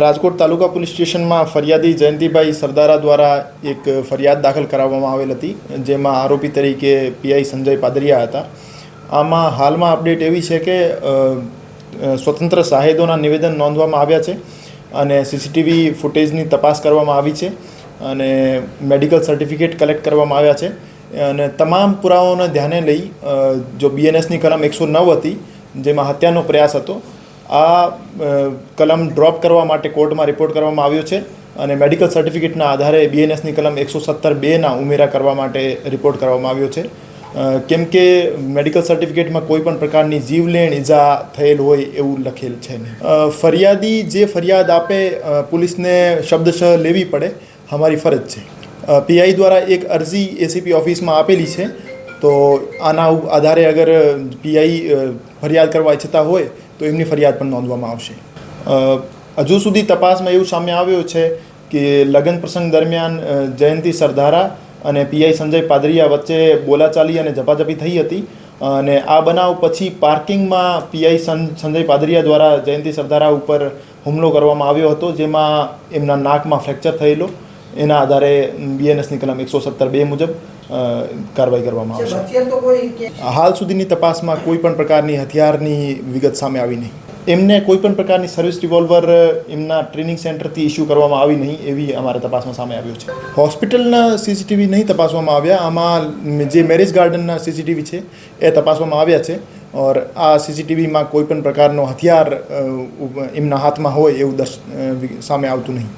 રાજકોટ તાલુકા police સ્ટેશનમાં ફરિયાદી જયંતિભાઈ સરદારા દ્વારા એક ફરિયાદ દાખલ કરાવવામાં આવેલ હતી, જેમાં આરોપી તરીકે પીઆઈ સંજય પાદરિયા હતા. આમાં હાલમાં અપડેટ એવી છે કે સ્વતંત્ર સાહેદોના નિવેદન નોંધવામાં આવ્યા છે અને સીસીટીવી ફૂટેજની તપાસ કરવામાં આવી છે અને મેડિકલ સર્ટિફિકેટ કલેક્ટ કરવામાં આવ્યા છે અને તમામ પુરાવાઓને ધ્યાને લઈ જો બીએનએસની કલમ 109 હતી, જેમાં હત્યાનો પ્રયાસ હતો, આ કલમ ડ્રોપ કરવા માટે કોર્ટમાં રિપોર્ટ કરવામાં આવ્યો છે અને મેડિકલ સર્ટિફિકેટના આધારે બીએનએસની કલમ 117(2) ઉમેરા કરવા માટે રિપોર્ટ કરવામાં આવ્યો છે. કેમ કે મેડિકલ સર્ટિફિકેટમાં કોઈ પણ પ્રકારની જીવલેણ ઈજા થયેલ હોય એવું લખેલ છે ને. ફરિયાદી જે ફરિયાદ આપે પોલીસને શબ્દશઃ લેવી પડે, અમારી ફરજ છે. પીઆઈ દ્વારા એક અરજી એસીપી ઓફિસમાં આપેલી છે, તો આના આધારે અગર પીઆઈ ફરિયાદ કરવા ઈચ્છતા હોય તો એમની ફરિયાદ પણ નોંધવામાં આવશે. હજુ સુધી તપાસમાં એવું સામે આવ્યું છે કે લગ્ન પ્રસંગ દરમિયાન જયંતિ સરદારા અને પીઆઈ સંજય પાદરિયા વચ્ચે બોલાચાલી અને ઝપાઝપી થઈ હતી અને આ બનાવ પછી પાર્કિંગમાં પીઆઈ સંજય પાદરિયા દ્વારા જયંતિ સરદારા ઉપર હુમલો કરવામાં આવ્યો હતો, જેમાં એમના નાકમાં ફ્રેક્ચર થયેલો. એના આધારે બીએનએસની કલમ 117(2) મુજબ કાર્યવાહી કરવામાં આવશે. હાલ સુધીની તપાસમાં કોઈ પણ પ્રકારની હથિયારની વિગત સામે આવી નહીં. એમને કોઈ પણ પ્રકારની સર્વિસ રિવોલ્વર એમના ટ્રેનિંગ સેન્ટરથી ઇસ્યુ કરવામાં આવી નહીં, એવી અમારા તપાસમાં સામે આવ્યું છે. હોસ્પિટલના સીસીટીવી નહીં તપાસવામાં આવ્યા. આમાં જે મેરેજ ગાર્ડનના સીસીટીવી છે એ તપાસવામાં આવ્યા છે ઓર આ સીસીટીવીમાં કોઈ પણ પ્રકારનો હથિયાર એમના હાથમાં હોય એવું સામે આવતું નહીં.